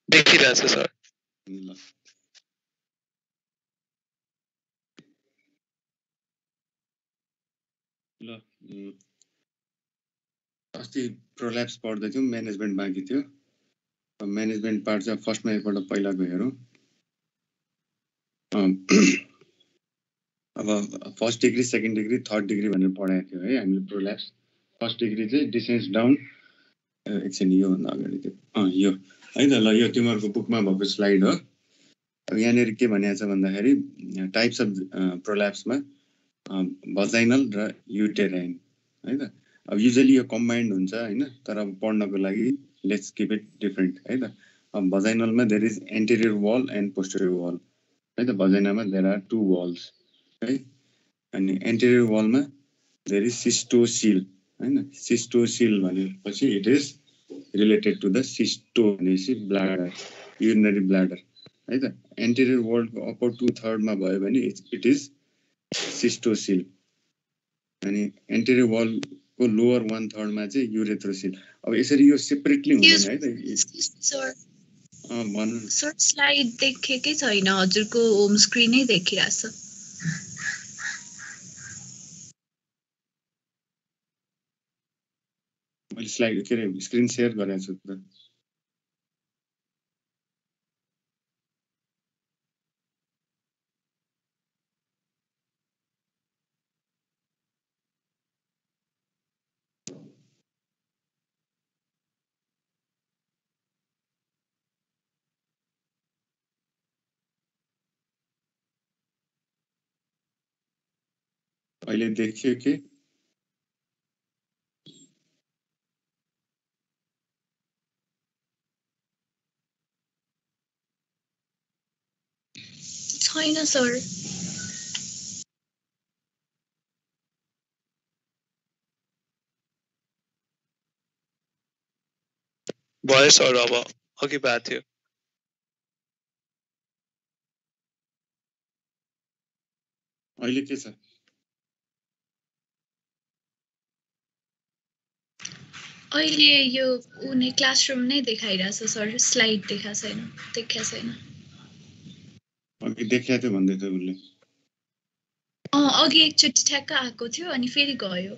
देखिरहेछ sir. ल ल अस्ति प्रोल्याप्स पढ्दै थियौँ, म्यानेजमेन्ट बाँकी थियो। म्यानेजमेन्ट पार्ट चाहिँ फर्स्टमा एकपल्ट पहिलाको हेरौँ। अब first degree, second degree, third degree भनेर पढाएको थियो है हामीले प्रोल्याप्स। फर्स्ट डिग्री चाहिँ डिसेन्स डाउन, एकछिन योभन्दा अगाडि थियो यो है त। ल यो तिमीहरूको बुकमा भएको स्लाइड हो। अब यहाँनिर के भनिएको छ भन्दाखेरि टाइप्स अफ प्रोल्याप्समा भजाइनल र युटेराइन है त। अब युजली यो कम्बाइन्ड हुन्छ होइन, तर अब पढ्नको लागि लेट्स किप इट डिफ्रेन्ट है त। अब भजाइनलमा there is anterior wall and posterior wall है त। भजाइनामा देयर आर 2 वाल्स है। अनि एन्टेरियर वालमा देयर इज सिस्टोसिल हैन। सिस्टोसिल भनेपछि it is related to the cysto भनेपछि ब्लाडर, युरिनरी ब्लाडर है त। एन्टेरियर वालको अप्पर 2/3 मा भयो भने इट इज सिस्टोसिल। अनि एन्टेरियर वालको लोअर 1/3 मा चाहिँ युरेथ्रोसिल। अब यसरी यो सेपरेटली हुँदैन है त। सर भन्नु सर स्लाइड देखेकै छैन, हजुरको होम स्क्रिनै देखिरहेछ। मैले स्लाइड के अरे स्क्रिन सेयर गरेको छु त। अहिले देखियो कि छैन सर। भयो सर, अब अघि भएको थियो। अहिले के छ? अहिले यो उनी क्लासरुम नै देखाइरहेछ सर, स्लाइड देखा छैन। अघि देखिया थियो भन्दै थियो उसले। अघि एकचोटि ठ्याक्क आएको थियो अनि फेरि गयो।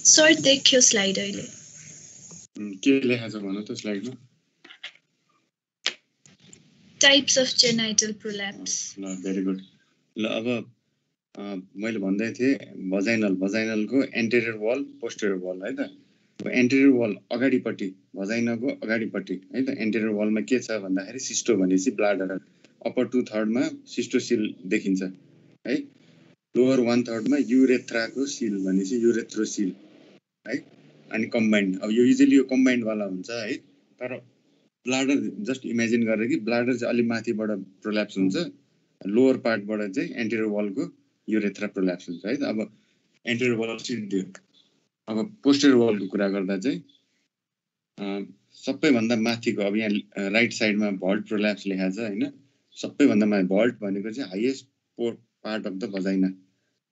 सर देखियो स्लाइड अहिले। के लेखा छ भन त स्लाइडमा? Types of genital prolapse. ल भेरी गुड। ल अब मैले भन्दै थिएँ भजाइनलको एन्टेरियर वाल, पोस्टेरियर वाल है त। अब एन्टेरियर वाल अगाडिपट्टि, भजाइनाको अगाडिपट्टि है त। एन्टेरियर वालमा के छ भन्दाखेरि सिस्टो भनेपछि ब्लाडर, अप्पर 2/3 मा सिस्टोसिल देखिन्छ है। लोअर 1/3 मा युरेथ्राको सिल भनेपछि युरेथ्रोसिल है। अनि कम्बाइन्ड, अब यो युजली यो कम्बाइन्ड वाला हुन्छ है। तर ब्लाडर जस्ट इमेजिन गरेर कि ब्लाडर चाहिँ अलि माथिबाट प्रोल्याप्स हुन्छ, लोअर पार्टबाट चाहिँ एन्टेरियर वालको युरेथ्रा प्रोल्याप्स हुन्छ है त। अब एन्टेरियर वाल सिद्धि। अब पोस्टेरियर वालको कुरा गर्दा चाहिँ सबैभन्दा माथिको, अब यहाँ राइट साइडमा भल्ट प्रोल्याप्स लेखा छ होइन। सबैभन्दा माथि भल्ट भनेको चाहिँ हाइएस्ट पार्ट अफ द भजाइना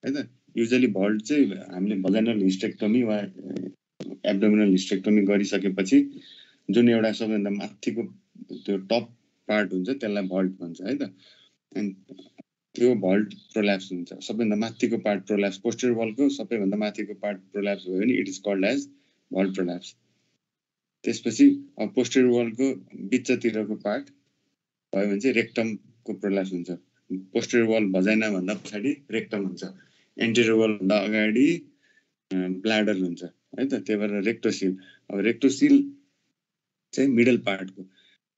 है त। युजली भल्ट चाहिँ हामीले भजाइनल हिस्टेक्टोमी वा एब्डोमिनल हिस्टेक्टोमी गरिसकेपछि जुन एउटा सबैभन्दा माथिको त्यो टप पार्ट हुन्छ त्यसलाई भल्ट भन्छ है त। अनि त्यो भल्ट प्रोल्याप्स हुन्छ सबैभन्दा माथिको पार्ट प्रोल्याप्स पोस्टेरियर वलको सबैभन्दा माथिको पार्ट प्रोल्याप्स भयो भने it is called as vault prolapse त्यसपछि अब पोस्टेरियर वलको बिचतिरको पार्ट भयो भने चाहिँ रेक्टमको प्रोल्याप्स हुन्छ पोस्टेरियर वल भजाइना भन्दा पछाडि रेक्टम हुन्छ एन्टेरियर वल भन्दा अगाडि ब्ल्याडर हुन्छ है त त्यही भएर रेक्टोसिल अब रेक्टोसिल चाहिँ मिडल पार्टको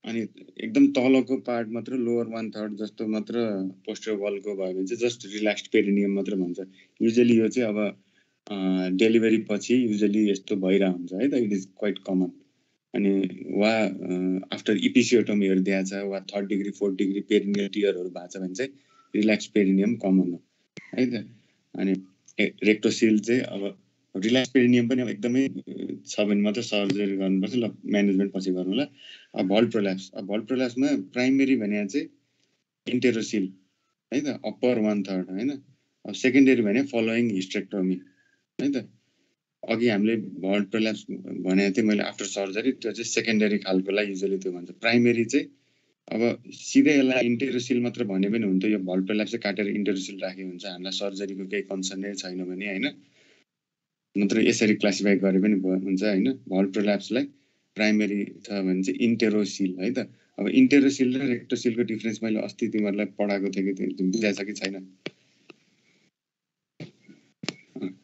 अनि एकदम तलको पार्ट मात्र लोवर 1/3 जस्तो मात्र पोस्टेरियर वलको भयो भने चाहिँ जस्ट रिल्याक्स्ड पेरिनियम मात्र भन्छ युजुअली यो चाहिँ अब डेलिभरी पछि युजुअली यस्तो भइरा हुन्छ है त इट इज क्वाइट कमन अनि वा आफ्टर इपिसियोटोमीहरु दिया छ वा 3rd degree 4th degree perennial टियरहरु भएको छ भने चाहिँ रिल्याक्स पेरिनियम कमन हो है त अनि रेक्टोसिल चाहिँ अब रिल्याक्स पेरिनियम पनि अब एकदमै छ भने मात्र सर्जरी गर्नुपर्छ ल म्यानेजमेन्ट पछि गरौँला अब भल्ट प्रोल्याप्समा प्राइमेरी भने चाहिँ इन्टेरोसिल है त अप्पर 1/3 हैन अब सेकेन्डरी भने फलोइङ हिस्टेक्टोमी है त अघि हामीले भल्ट प्रोल्याप्स भनेको थिएँ मैले आफ्टर सर्जरी त्यो चाहिँ सेकेन्डरी खालकोलाई युजुअली त्यो भन्छ प्राइमेरी चाहिँ अब सिधै यसलाई इन्टेरोसिल मात्र भने पनि हुन्थ्यो यो भल्ट प्रोल्याप्स चाहिँ काटेर इन्टेरोसिल राखे हुन्छ हामीलाई सर्जरीको केही कन्सर्नै छैन भने हैन नत्र यसरी क्लासिफाई गरे पनि हुन्छ हैन भल्ट प्रोल्याप्सलाई प्राइमेरी छ भने चाहिँ इन्टेरोसिल है त अब इन्टेरोसिल र रेक्टोसिलको डिफरेन्स मैले अस्ति तिमीहरुलाई पढाएको थिएँ कि तिमी बुझाएछ कि छैन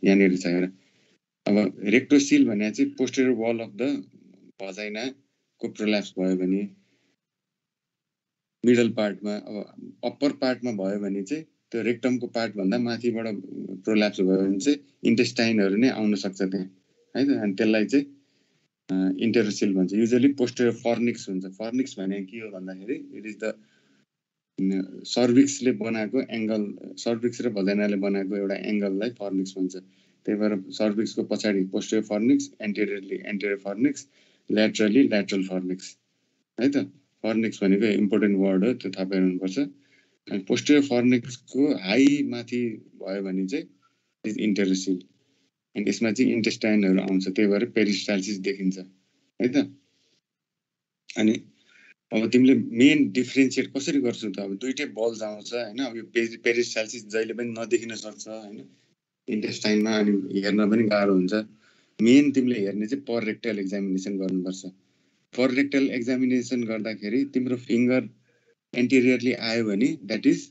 यहाँनिर छ हेर अब रेक्टोसिल भने चाहिँ posterior wall of the vagina को प्रोल्याप्स भयो भने मिडल पार्टमा अब अप्पर पार्टमा भयो भने चाहिँ त्यो रेक्टमको पार्ट भन्दा माथिबाट प्रोल्याप्स भयो भने चाहिँ इन्टेस्टाइनहरु नै आउन सक्छ त्यहाँ है त अनि त्यसलाई चाहिँ इन्टेरोसिल भन्छ युजुअली पोस्टेरियर फर्निक्स हुन्छ फर्निक्स भने के हो भन्दाखेरि इट इज द सर्भिक्सले बनाएको एंगल सर्भिक्स र भजाइनाले बनाएको एउटा एंगललाई फर्निक्स भन्छ त्यही भएर सर्भिक्सको पछाडि पोस्टेरियर फर्निक्स एन्टेरियरली एन्टेरियर फर्निक्स ल्याटरली ल्याटरल फर्निक्स है त फर्निक्स भनेको इम्पोर्टेन्ट वर्ड हो त्यो थाहा पाउनुपर्छ अनि पोस्टेरियर फर्निक्सको हाई माथि भयो भने चाहिँ इज इन्टेरोसिल अनि यसमा चाहिँ इन्टेस्टाइनहरु आउँछ त्यही भएर पेरिस्टाल्सिस देखिन्छ है त अनि अब तिमीले मेन डिफरेन्शिएट कसरी गर्छौ त अब दुईटै बल्स आउँछ हैन अब यो पेरिस्टाल्सिस जहिले पनि नदेखिन सक्छ हैन इन्टेस्टाइनमा अनि हेर्न पनि गाह्रो हुन्छ मेन तिमीले हेर्ने चाहिँ पर रेक्टल एक्जामिनेसन गर्नुपर्छ पर रेक्टल एक्जामिनेसन गर्दाखेरि तिम्रो फिंगर एन्टेरियरली आयो भने that is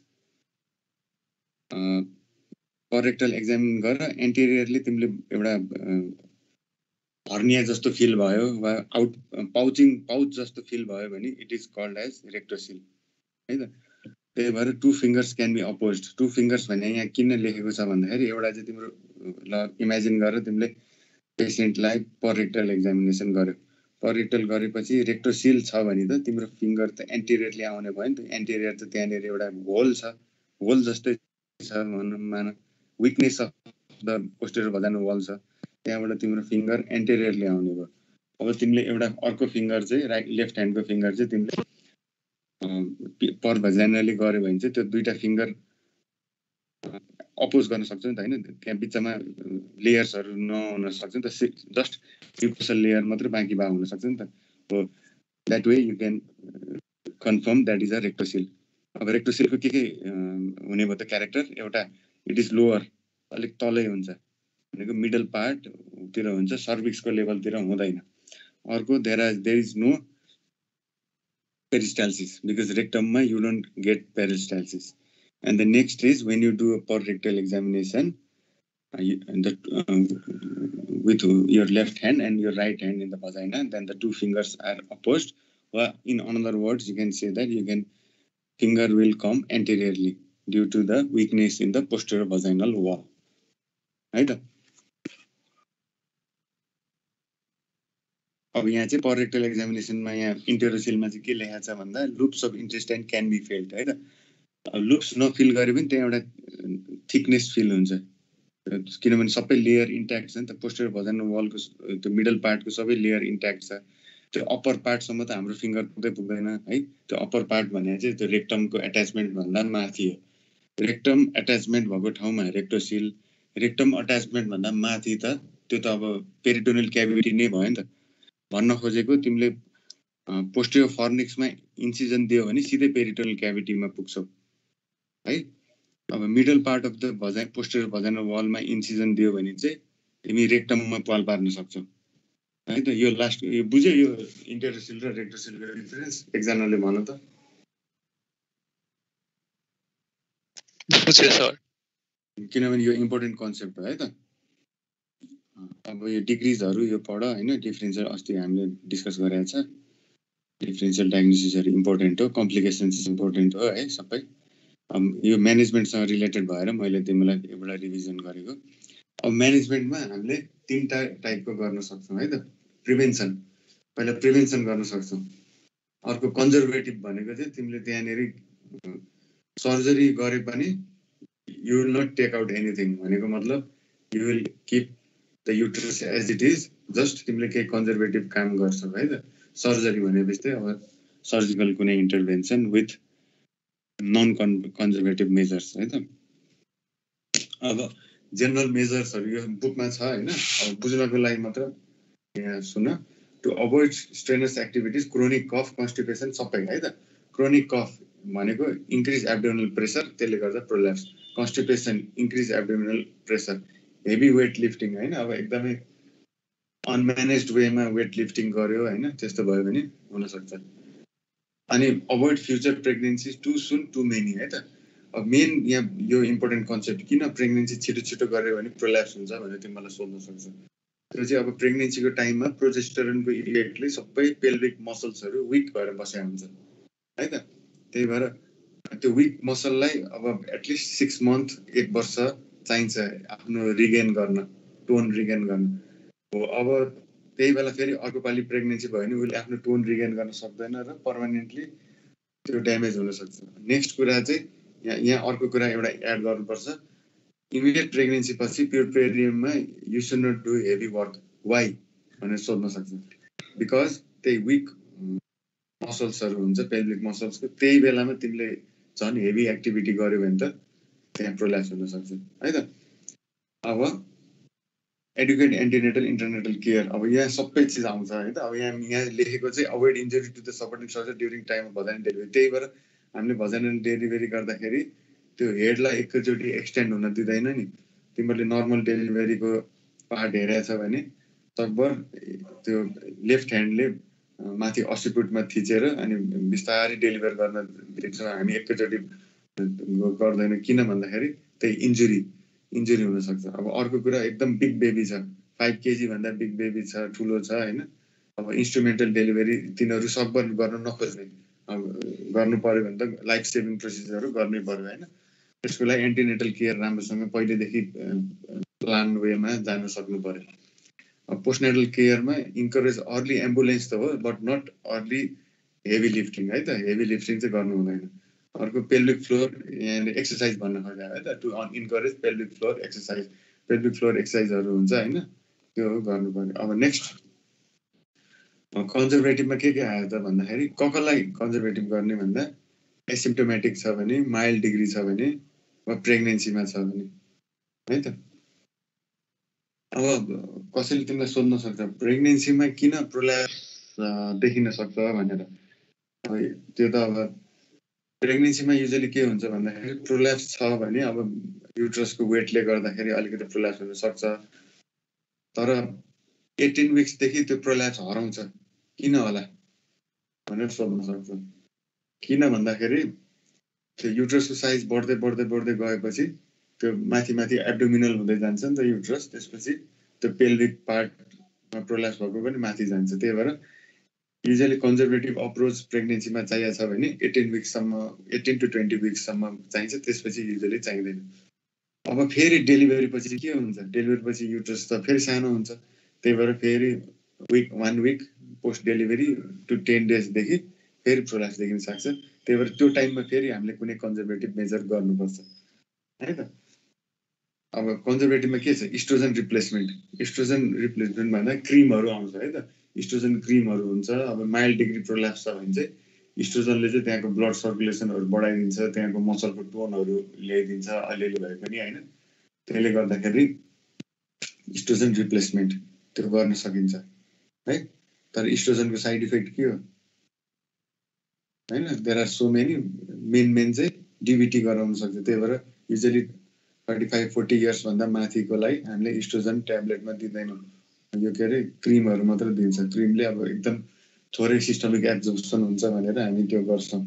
per rectal examine गरेर एन्टेरियरली तिमीले एउटा हर्निया जस्तो फिल भयो वा आउट पाउच जस्तो फिल भयो भने it is called as rectocele है त त्यही भएर two fingers can be opposed to fingers भने यहाँ किन लेखेको छ भन्दाखेरि एउटा चाहिँ तिम्रो ल इमेजिन गरेर तिमीले पेशेन्टलाई पर रेक्टल एक्जामिनेसन गर्यो पर रेक्टल गरेपछि रेक्टोसिल छ भने त तिम्रो फिंगर त एन्टेरियरली आउने भयो नि त एन्टेरियर त त्यहाँनिर एउटा होल छ होल जस्तै छ मान weakness of the posterior vaginal wall छ त्यहाँबाट तिम्रो फिंगर एन्टेरियरली आउने भयो अब तिमीले एउटा अर्को फिंगर चाहिँ राइट लेफ्ट ह्यान्डको फिंगर चाहिँ तिमीले पर भजाइनली गर्यो भने चाहिँ त्यो दुईटा फिंगर अपोज गर्न सक्छौ नि त हैन त्यहाँ बिचमा लेयर्सहरु नहुन सक्छ नि त जस्ट म्युकोसल लेयर मात्र बाँकी बा हुन सक्छ नि त हो that way you can confirm that is a rectocele अब रेक्टोसिलको के हुने भयो त क्यारेक्टर एउटा इट इज लोअर अलिक तलै हुन्छ भनेको मिडल पार्ट तिर हुन्छ सर्भिक्सको लेभलतिर हुँदैन अर्को there is no peristalsis because rectum you don't get peristalsis and the next is when you do a per rectal examination with your left hand and your right hand in the vagina then the two fingers are opposed or in another words you can say that you can finger will come anteriorly due to the weakness in the posterior vaginal wall right अब यहाँ चाहिँ पर rectal एक्जामिनेसनमा यहाँ इन्टेरोसिलमा चाहिँ के लेखेको छ भन्दा loops of intestine can be felt है त लुप्स नफिल गरे पनि त्यहाँ एउटा थिकनेस फिल हुन्छ किनभने सबै लेयर इन्ट्याक्ट छ नि त पोस्टेरियर भजाइनल वलको त्यो मिडल पार्टको सबै लेयर इन्ट्याक्ट छ त्यो अप्पर पार्टसम्म त हाम्रो फिंगर पुग्दैन है त्यो अप्पर पार्ट भने चाहिँ त्यो रेक्टमको एट्याचमेन्ट भन्दा माथि हो रेक्टम एट्याचमेन्ट भएको ठाउँमा रेक्टोसिल रेक्टम एट्याचमेन्ट भन्दा माथि त त्यो त अब पेरिटोनियल क्याभिटी नै भयो नि त भन्न खोजेको तिमीले पोस्टेरियर फर्निक्समा इन्सिजन दियो भने सिधै पेरिटोनियल क्याभिटीमा पुग्छौ है। अब middle part of the vagina posterior vaginal वालमा इन्सिजन दियो भने चाहिँ तिमी रेक्टममा पाल पार्न सक्छौ है त। यो लास्ट यो बुझ्यो यो इन्टरसिल र रेक्टोसिलको डिफरेन्स एकजनाले भन त। बुझेँ सर। किनभने यो इम्पोर्टेन्ट कन्सेप्ट हो है त। अब यो डिग्रिजहरू यो पढ हैन, डिफरेन्शियल अस्ति हामीले डिस्कस गरेको छ। डिफरेन्शियल डायग्नोसिसहरू इम्पोर्टेन्ट हो, कम्प्लिकेसन्स इम्पोर्टेन्ट हो है सबै। यो म्यानेजमेन्टसँग रिलेटेड भएर मैले तिमीलाई एउटा रिभिजन गरेको। अब म्यानेजमेन्टमा हामीले 3 टाइपको गर्न सक्छौँ है त। प्रिभेन्सन, पहिला प्रिभेन्सन गर्न सक्छौँ। अर्को कन्जर्भेटिभ भनेको चाहिँ तिमीले त्यहाँनेरि सर्जरी गरे पनि you will not take out anything भनेको मतलब you will keep the uterus as it is, just तिमीले केही कन्जर्भेटिभ काम गर्छौ है त। सर्जरी भनेपछि चाहिँ अब सर्जिकल कुनै intervention with non conservative measures है त। अब जेनरल मेजर्सहरू यो बुकमा छ हैन, अब बुझ्नको लागि मात्र यहाँ सुन। To avoid strenuous activities, chronic cough, constipation सबै है त। क्रोनिक कफ भनेको इन्क्रिज एब्डोमिनल प्रेसर, त्यसले गर्दा prolapse. Constipation increase abdominal pressure. Heavy weight lifting हैन, अब एकदमै अनम्यानेज्ड वेमा वेट लिफ्टिङ गर्यो हैन, त्यस्तो भयो भने हुन सक्छ। अनि avoid future pregnancies too soon too many है त। अब मेन यहाँ यो इम्पोर्टेन्ट कन्सेप्ट, किन प्रेग्नेन्सी छिटो छिटो गर्यो भने प्रोल्याप्स हुन्छ भनेर तिमी मलाई सोध्न सक्छ। त्यो चाहिँ अब प्रेग्नेन्सीको टाइममा प्रोजेस्टेरोनको इफेक्टले सबै पेल्भिक मसल्सहरू विक भएर बसेको हुन्छ है त। त्यही भएर त्यो विक मसललाई अब एटलिस्ट 6 मन्थ 1 वर्ष चाहिन्छ आफ्नो रिगेन गर्न, टोन रिगेन गर्न हो। अब त्यही बेला फेरि अर्को पालि प्रेग्नेन्सी भयो भने उसले आफ्नो टोन रिगेन गर्न सक्दैन र पर्मानेन्टली त्यो ड्यामेज हुनसक्छ। नेक्स्ट कुरा चाहिँ यहाँ अर्को कुरा एउटा एड गर्नुपर्छ। इमिडिएट प्रेग्नेन्सी पछि प्युरपेरियममा you should not do heavy work. Why भनेर सोध्न सक्छ। बिकज त्यही विक मसल्सहरू हुन्छ पेल्भिक मसल्सको, त्यही बेलामा तिमीले झन् हेभी एक्टिभिटी गर्यो भने त त्यहाँ प्रोल्याप्स हुनसक्छ है त। अब एडुकेट एन्टिनेटल इन्टरनेटल केयर, अब यहाँ सबै चिज आउँछ है त। अब यहाँ लेखेको चाहिँ avoid injury to the supporting structure during time of vaginal delivery. त्यही भएर हामीले भजाइनल डेलिभरी गर्दाखेरि त्यो हेडलाई एकैचोटि एक्सटेन्ड हुन दिँदैन नि। तिमीहरूले नर्मल डेलिभरीको पार्ट हेरेछ भने सकभर त्यो लेफ्ट ह्यान्डले माथि असिपुटमा थिचेर अनि बिस्तारै डेलिभर गर्न दिन्छौँ हामी, एकैचोटि गर्दैन। किन भन्दाखेरि त्यही इन्जुरी हुनसक्छ। अब अर्को कुरा एकदम बिग बेबी छ, 5 kg भन्दा बिग बेबी छ, ठुलो छ हैन, अब इन्स्ट्रुमेन्टल डेलिभरी तिनीहरू सकभर गर्न नखोज्ने। अब गर्नु पर्यो भने त लाइफ सेभिङ प्रोसिजरहरू गर्नै पर्यो हैन। त्यसको लागि एन्टिनेटल केयर राम्रोसँग पहिलेदेखि प्लान वेमा जान सक्नु पर्यो। अब पोस्टनेटल केयरमा इन्करेज अर्ली एम्बुलेन्स त हो, but not early heavy lifting है त। हेभी लिफ्टिङ चाहिँ गर्नु हुँदैन। अर्को पेल्भिक फ्लोर यहाँले एक्सर्साइज भन्न खोजेको है त, to encourage pelvic floor exercise. Pelvic floor एक्सर्साइजहरू हुन्छ हैन, त्यो गर्नु पर्यो। अब नेक्स्ट कन्जर्भेटिभमा के आयो त भन्दाखेरि कसलाई कन्जर्भेटिभ गर्ने भन्दा एसिम्प्टोमेटिक छ भने, माइल्ड डिग्री छ भने, वा प्रेग्नेन्सीमा छ भने है त। अब कसैले तिमीलाई सोध्न सक्छ प्रेग्नेन्सीमा किन प्रोल्याप्स देखिन सक्छ भनेर। त्यो त अब प्रेग्नेन्सीमा युजली के हुन्छ भन्दाखेरि प्रोल्याप्स छ भने अब युट्रसको वेटले गर्दाखेरि अलिकति प्रोल्याप्स हुन सक्छ, तर 18 विक्सदेखि त्यो प्रोल्याप्स हराउँछ। किन होला भनेर सोध्न सक्छ। किन भन्दाखेरि त्यो युट्रसको साइज बढ्दै बढ्दै बढ्दै गएपछि त्यो माथि माथि एब्डोमिनल हुँदै जान्छ नि त युट्रस, त्यसपछि त्यो पेल्भिक पार्टमा प्रोल्याप्स भएको पनि माथि जान्छ। त्यही भएर युजली कन्जर्भेटिभ अप्रोच प्रेग्नेन्सीमा चाहिएको छ भने 18 विक्ससम्म, 18 to 20 विक्ससम्म चाहिन्छ, त्यसपछि युजली चाहिँदैन। अब फेरि डेलिभरी पछि के हुन्छ, डेलिभरी पछि युट्रस त फेरि सानो हुन्छ, त्यही भएर फेरि 1 विक पोस्ट डेलिभरी टु 10 डेजदेखि फेरि प्रोल्याप्स देखिन सक्छ। त्यही भएर त्यो टाइममा फेरि हामीले कुनै कन्जर्भेटिभ मेजर गर्नुपर्छ है त। अब कन्जर्भेटिभमा के छ, इस्ट्रोजन रिप्लेसमेन्ट भन्दा क्रिमहरू आउँछ है त। इस्ट्रोजन क्रिमहरू हुन्छ। अब माइल्ड डिग्री प्रोल्याप्स छ भने चाहिँ इस्ट्रोजनले चाहिँ त्यहाँको ब्लड सर्कुलेसनहरू बढाइदिन्छ, त्यहाँको मसलको टोनहरू ल्याइदिन्छ अलिअलि भए पनि हैन। त्यसले गर्दाखेरि इस्ट्रोजन रिप्लेसमेन्ट त्यो गर्न सकिन्छ है। तर इस्ट्रोजनको साइड इफेक्ट के हो हैन, there are so many. Main चाहिँ डिबिटी गराउन सक्छ। त्यही भएर युजली 35-40 इयर्स भन्दा माथिकोलाई हामीले इस्ट्रोजन ट्याब्लेटमा दिँदैनौँ, यो के अरे क्रिमहरू मात्र दिन्छ। क्रिमले अब एकदम थोरै सिस्टमिक एब्जर्प्सन हुन्छ भनेर हामी त्यो गर्छौँ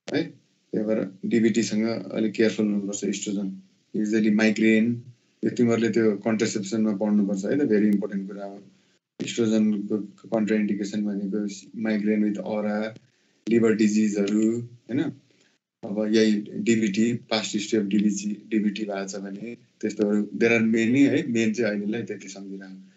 है। त्यही भएर डिबिटीसँग अलिक केयरफुल हुनुपर्छ। इस्ट्रोजन युजली माइग्रेन, यो तिमीहरूले त्यो कन्ट्रासेप्सनमा पढ्नुपर्छ है त, भेरी इम्पोर्टेन्ट कुरा हो। इस्ट्रोजनको कन्ट्राइन्डिकेसन भनेको माइग्रेन विथ अरा, लिभर डिजिजहरू होइन। अब यही DBT, past history of DBT भएको छ भने त्यस्तोहरू देयर आर मेनी है। मेन चाहिँ अहिलेलाई त्यति सम्झिरहेको।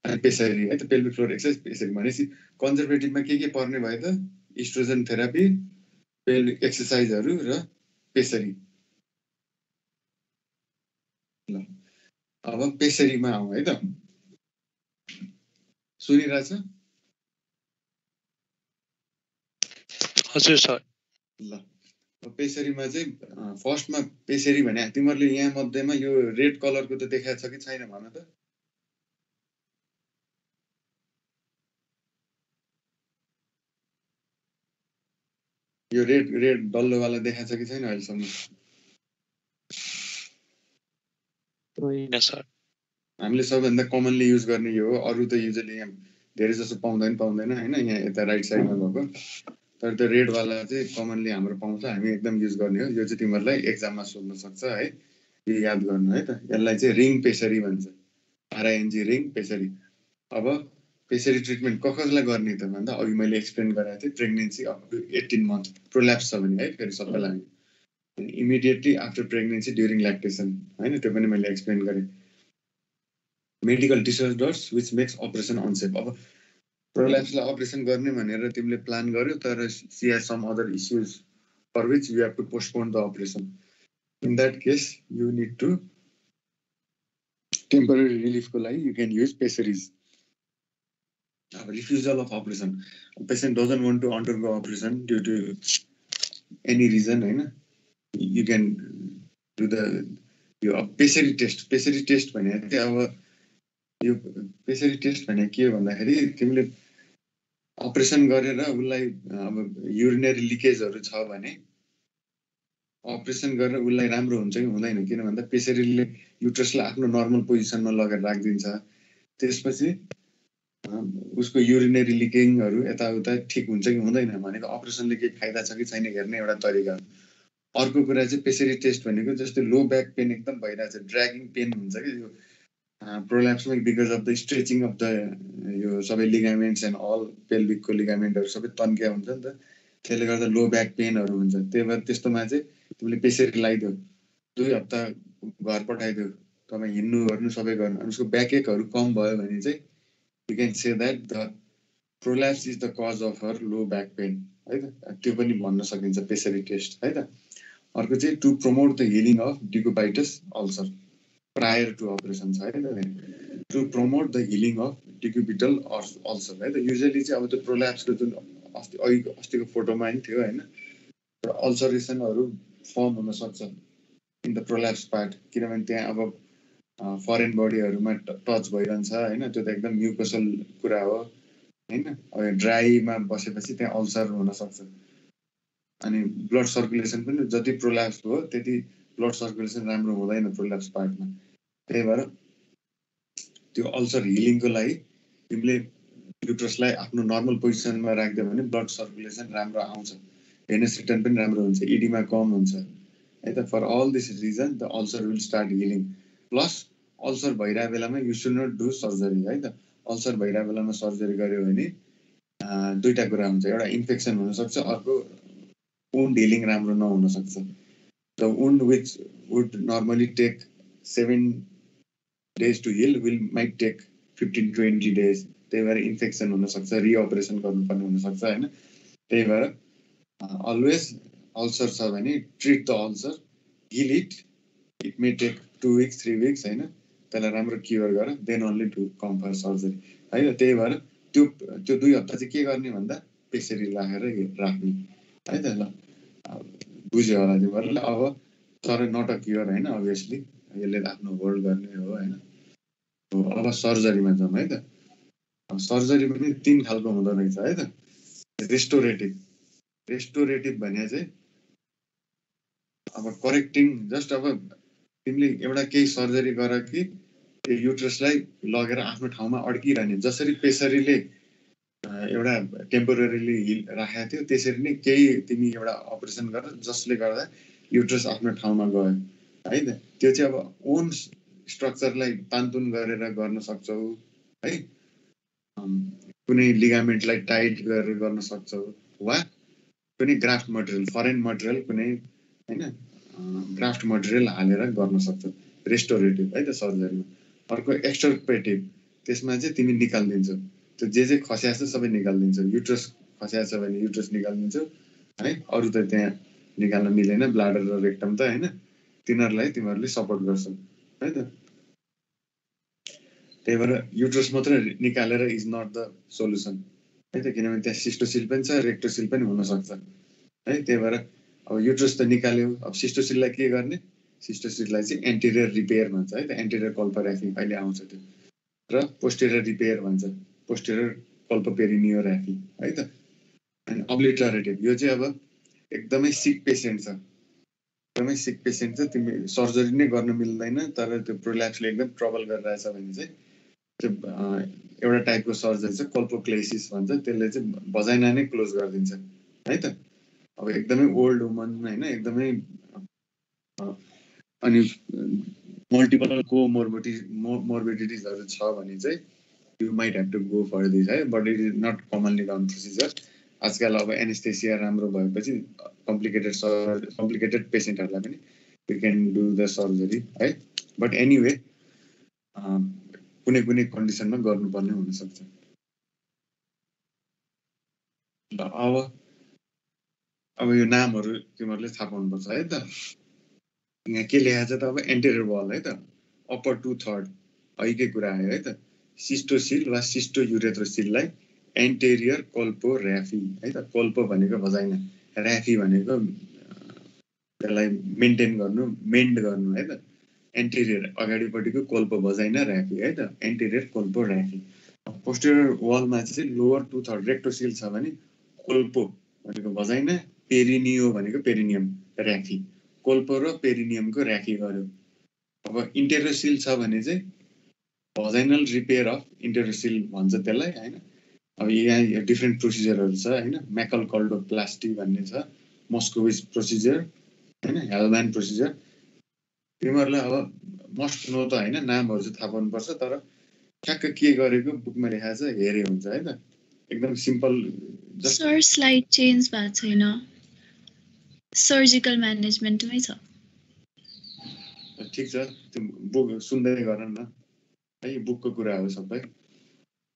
अनि पेसरी है त, पेल्भिक फ्लोर एक्सर्साइज पेसरी भनेपछि कन्जर्भेटिभमा के पर्ने भयो त? इस्ट्रोजन थेरापी, पेल्भिक एक्सर्साइजहरू र पेसरी। ल अब पेसरीमा आउँ है त। सुनिरहेछ? हजुर सर। ल पेसरीमा चाहिँ फर्स्टमा पेसरी भने तिमीहरूले यहाँ मध्येमा यो रेड कलरको त देखाएको छ कि छैन भन त? यो रेड डल्लोवाला देखाएको छ कि छैन अहिलेसम्म? होइन सर। हामीले सबैभन्दा कमनली युज गर्ने यो हो। अरू त युजली यहाँ धेरै जसो पाउँदैन होइन, यहाँ यता राइट साइडमा भएको। तर त्यो रेडवाला चाहिँ कमनली हाम्रो पाउँछ, हामी एकदम युज गर्ने हो। यो चाहिँ तिमीहरूलाई एक्जाममा सोध्न सक्छ है, यो याद गर्नु है त। यसलाई चाहिँ रिङ पेसरी भन्छ, आरआइएनजी रिङ पेसरी। अब पेसरी ट्रिटमेन्ट कसलाई गर्ने त भन्दा अघि मैले एक्सप्लेन गराएको थिएँ, pregnancy up to 18 month prolapse छ भने है, फेरि सबैलाई immediately after pregnancy during lactation होइन, त्यो पनि मैले एक्सप्लेन गरेँ। Medical disorders which makes operation unsafe. अब प्रोल्याप्सलाई अपरेसन गर्ने भनेर तिमीले प्लान गर्यो, तर she has some other issues for which you have to postpone the operation. In that case you need to temporary रिलिफको लागि यु क्यान युज पेसरिज। अब refusal of operation, patient doesn't want to undergo operation due to any reason होइन, you can do the यो pessary test. Pessary test भने चाहिँ अब यो pessary test भने के भन्दाखेरि तिमीले अपरेसन गरेर उसलाई अब युरिनरी लिकेजहरू छ भने अपरेसन गरेर उसलाई राम्रो हुन्छ कि हुँदैन, किन भन्दा पेसरीले युट्रसलाई आफ्नो नर्मल पोजिसनमा लगेर राखिदिन्छ। त्यसपछि उसको युरिनरी लिकिङहरू यताउता ठिक हुन्छ कि हुँदैन भनेको अपरेसनले केही फाइदा छ कि छैन हेर्ने एउटा तरिका हो। अर्को कुरा चाहिँ पेसरी टेस्ट भनेको जस्तै लो ब्याक पेन एकदम भइरहेछ, ड्र्यागिङ पेन हुन्छ कि यो प्रोल्याप्समा because of the stretching of the यो सबै लिगामेन्ट्स एन्ड अल पेल्भिकको लिगामेन्टहरू सबै तन्किया हुन्छ नि त, त्यसले गर्दा लो ब्याक पेनहरू हुन्छ। त्यही भएर त्यस्तोमा चाहिँ तिमीले पेसरी लगाइदियो, 2 हप्ता घर पठाइदियो, तपाईँ हिँड्नु गर्नु सबै गर्नु, अनि उसको ब्याक एकहरू कम भयो भने चाहिँ you can say that the prolapse is the cause of her low back pain है त, त्यो पनि भन्न सकिन्छ पेसरी टेस्ट है त। अर्को चाहिँ to promote the healing of decubitus ulcer prior to operation छ है त, to promote the healing of decubital ulcer है त। युजली चाहिँ अब त्यो प्रोल्याप्सको जुन अस्तिको फोटोमा नि थियो होइन, अल्सरेसनहरू फर्म हुनसक्छ इन द प्रोल्याप्स पार्ट, किनभने त्यहाँ अब फरेन बडीहरूमा टच भइरहन्छ होइन, त्यो त एकदम म्युकोसल कुरा हो होइन। अब ड्राईमा बसेपछि त्यहाँ अल्सर हुनसक्छ। अनि ब्लड सर्कुलेसन पनि जति प्रोल्याप्स हो त्यति ब्लड सर्कुलेसन राम्रो हुँदैन प्रोल्याप्स पार्टमा। त्यही भएर त्यो अल्सर हिलिङको लागि तिमीले युट्रसलाई आफ्नो नर्मल पोजिसनमा राख्दियो भने ब्लड सर्कुलेसन राम्रो आउँछ, भेनस रिटर्न पनि राम्रो हुन्छ, इडीमा कम हुन्छ है त। For all this reason the ulcer will start healing. Plus ulcer भइरहेको बेलामा you should not do surgery है त। अल्सर भइरहेको बेलामा सर्जरी गर्यो भने दुईवटा कुरा हुन्छ, एउटा इन्फेक्सन हुनसक्छ, अर्को वुन्ड हिलिङ राम्रो नहुन सक्छ। The wound which would normally take 7 days to heal will might take 15-20 days। त्यही भएर इन्फेक्सन हुनसक्छ, रिअपरेसन गर्नुपर्ने हुनसक्छ होइन। त्यही भएर अलवेज अल्सर छ भने treat the ulcer, heal it, it may take 2 weeks 3 weeks होइन, त्यसलाई राम्रो क्योर गर, then only do come for surgery है त। त्यही भएर त्यो 2 हप्ता चाहिँ के गर्ने भन्दा पेसरी राखेर राख्ने है त। ल बुझ्यो होला तिमीहरूले अब, तर नट अ क्योर होइन, अभियसली यसले आफ्नो होल्ड गर्ने हो होइन। अब सर्जरीमा जाउँ है त। सर्जरी पनि 3 खालको हुँदो रहेछ है त। रेस्टोरेटिभ भने चाहिँ अब करेक्टिङ जस्ट अब तिमीले एउटा केही सर्जरी गर कि त्यो युट्रसलाई लगेर आफ्नो ठाउँमा अड्किरहने जसरी पेसरीले एउटा टेम्पोररीली राखेको थियो त्यसरी नै केही तिमी एउटा अपरेसन गर जसले गर्दा युट्रस आफ्नो ठाउँमा गयो है त त्यो चाहिँ अब ओन स्ट्रक्चरलाई तानतुन गरेर गर्न सक्छौ है कुनै लिगामेन्टलाई टाइट गरेर गर्न सक्छौ वा कुनै ग्राफ्ट मटेरियल फरेन मटेरियल कुनै हैन ग्राफ्ट मटेरियल हालेर गर्न सक्छौ रेस्टोरेटिभ है त सर्जरीमा अर्को एक्सटर्पेटिभ त्यसमा चाहिँ तिमी निकाल्दिन्छौ त्यो जे खस्याछ सबै निकाल्दिन्छौ युट्रस खस्याछ भने युट्रस निकाल्दिन्छौ है अरु त त्यहाँ निकाल्न मिलेन ब्लाडर र रेक्टम त हैन तिनीहरुलाई तिमीहरुले सपोर्ट गर्छौ है त त्यही भएर युट्रस मात्र निकालेर इज नट द सोलुसन है त किनभने त्यहाँ सिस्टोसिल पनि छ रेक्टोसिल पनि हुन सक्छ है त्यही भएर अब युट्रस त निकाल्यो अब सिस्टोसिललाई के गर्ने सिस्टोसिललाई चाहिँ एन्टेरियर रिपेयर भन्छ है त एन्टेरियर कल्पोरेफी अहिले आउँछ त्यो र पोस्टेरियर रिपेयर भन्छ पोस्टेरियर कल्पोपेरिनियोग्राफी है त अनि अब्लिटरेटिभ यो चाहिँ अब एकदमै सिक पेशेन्ट छ एकदमै सिक पेशेन्ट छ तिमी सर्जरी नै गर्न मिल्दैन तर त्यो प्रोल्याप्सले एकदम ट्रबल गरिरहेछ भने चाहिँ त्यो एउटा टाइपको सर्जरी छ कल्पोक्लेसिस भन्छ त्यसले चाहिँ भजाइना नै क्लोज गरिदिन्छ है त अब एकदमै ओल्ड वुमन हैन एकदमै अनि मल्टिपल मोर्बिडिटिजहरु छ भने चाहिँ you might have to go for this है but it is not commonly done procedure आजकल अब एनेस्थेसिया राम्रो भएपछि कम्प्लिकेटेड पेशेन्टहरुलाई पनि you can do the surgery है but anyway कुनै कुनै कन्डिसनमा गर्नुपर्ने हुन सक्छ अब यो नामहरु तिमीहरुले थाहा पाउनुपर्छ है त यहाँ के लेखेको छ त अब एन्टेरियर वल है त अप्पर 2/3 अहिलेकै कुरा आयो है त सिस्टोसिल वा सिस्टोयुरेथ्रोसिललाई एन्टेरियर कल्पोरेफी है त कल्पो भनेको भजाइना र्याफी भनेको त्यसलाई मेन्टेन गर्नु मेन्ड गर्नु है त एन्टेरियर अगाडिपट्टिको कल्पो भजाइना र्याफी है त एन्टेरियर कल्पोरेफी पोस्टेरियर वलमा चाहिँ लोअर 2/3 रेक्टोसिल छ भने कल्पो भनेको भजाइना पेरिनियो भनेको पेरिनियम र्याफी कल्पो र पेरिनियमको र्याफी गर्यो अब इन्टेरोसिल छ भने चाहिँ भजाइनल रिपेयर अफ इन्टेरोसिल भन्छ त्यसलाई हैन अब यहाँ डिफरेन्ट प्रोसिजरहरु छ हैन म्याकलकल्डोप्लास्टी भन्ने छ मोस्कोविच प्रोसिजर हैन हेलम्यान प्रोसिजर तिमीहरुलाई अब मस्ट नो त हैन नामहरु चाहिँ थाहा पाउनुपर्छ तर ठ्याक्क के गरेको बुकमा लेखाएको छ हेरे हुन्छ है त एकदम सिम्पल सर स्लाइड चेन्ज भएको छैन सर्जिकल म्यानेजमेन्टमै छ ठीक छ त्यो बुक सुन्दै गर न है बुकको कुरा हो सबै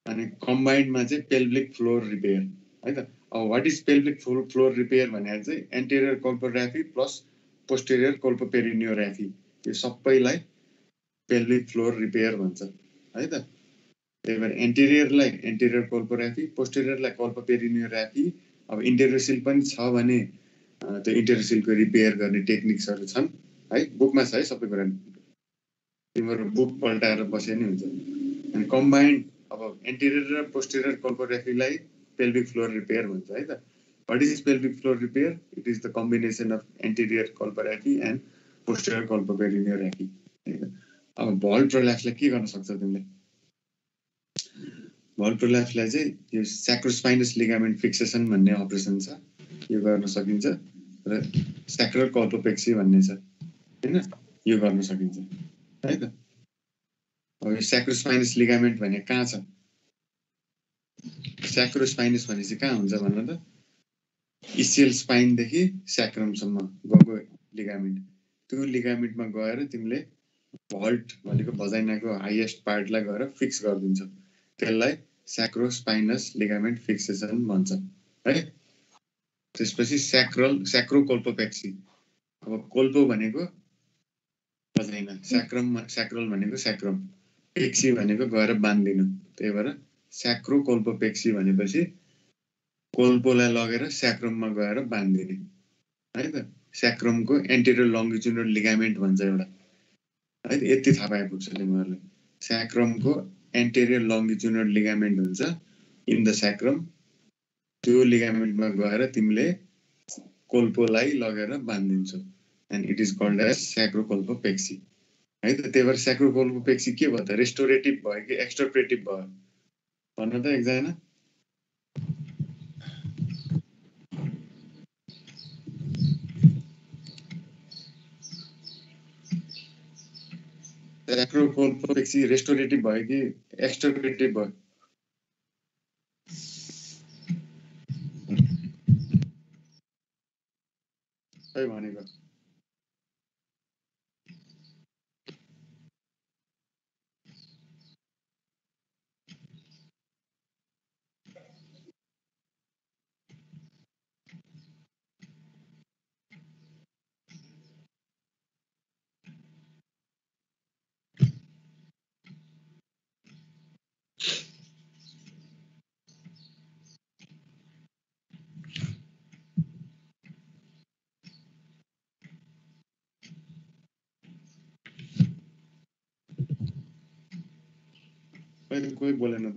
अनि कम्बाइन्डमा चाहिँ पेल्भिक फ्लोर रिपेयर है त अब what is pelvic floor repair भने चाहिँ एन्टेरियर कल्पोरेफी प्लस पोस्टेरियर कल्पोपेरिनियोग्राफी यो सबैलाई पेल्भिक फ्लोर रिपेयर भन्छ है त त्यही भएर एन्टेरियरलाई एन्टेरियर कल्पोरेफी पोस्टेरियरलाई कल्पोपेरिनियोग्राफी अब इन्टेरोसिल पनि छ भने त्यो इन्टेरोसिलको रिपेयर गर्ने टेक्निक्सहरु छन् है बुकमा छ है सबै कुरा तिम्रो बुक पल्टाएर बसे नि हुन्छ अनि कम्बाइन्ड अब एन्टेरियर र पोस्टेरियर कल्पोरेफीलाई पेल्भिक फ्लोर रिपेयर भन्छ है त what is pelvic floor repair it is the combination of anterior colporrhaphy and posterior colpoperineorrhaphy अब भल प्रोल्याप्सलाई के गर्न सक्छ तिमीले भल प्रोल्याप्सलाई चाहिँ यो स्याक्रोस्पाइनस लिगामेन्ट फिक्सेसन भन्ने अपरेसन छ यो गर्न सकिन्छ र स्याक्रल कल्पोपेक्सी भन्ने छ हैन यो गर्न सकिन्छ है त अब यो स्याक्रोस्पाइनस लिगामेन्ट भने कहाँ छ स्याक्रोस्पाइनस भनेपछि कहाँ हुन्छ भन्न त इसिएल स्पाइन देखि स्याक्रमसम्म गएको लिगामेन्ट त्यो लिगामेन्टमा गएर तिमीले भल्ट भनेको भजाइनाको हाईएस्ट पार्टलाई गएर फिक्स गर्दिन्छौ त्यसलाई स्याक्रोस्पाइनस लिगामेन्ट फिक्सेसन भन्छ है त्यसपछि स्याक्रोकल्पोपेक्सी अब कल्पो भनेको भजाइना स्याक्रल भनेको स्याक्रम पेक्सी भनेको गएर बान्दिनु त्यही भएर स्याक्रोकल्पोपेक्सी भनेपछि कल्पोलाई लगेर स्याक्रममा गएर बान्दिने है त स्याक्रमको एन्टेरियर लङ्गिट्युडनल लिगामेन्ट भन्छ एउटा है त यति थाहा पाए पुग्छ तिमीहरुले स्याक्रमको एन्टेरियर लङ्गिट्युडनल लिगामेन्ट हुन्छ इन द स्याक्रम त्यो लिगामेन्टमा गएर तिमीले कोल्पोलाई लगेर बान्दिन्छौ and it is called as sacrocolpopexy है त। त्यही भएर स्याक्रोकोल्पोपेक्सी के भयो त, रेस्टोरेटिभ भयो कि एक्सटर्पेटिभ भयो भन्न त एकजना। स्याक्रोकोल्पोपेक्सी रेस्टोरेटिभ भयो कि एक्सटर्पेटिभ भयो? खै भनेको कोही बोलेन त।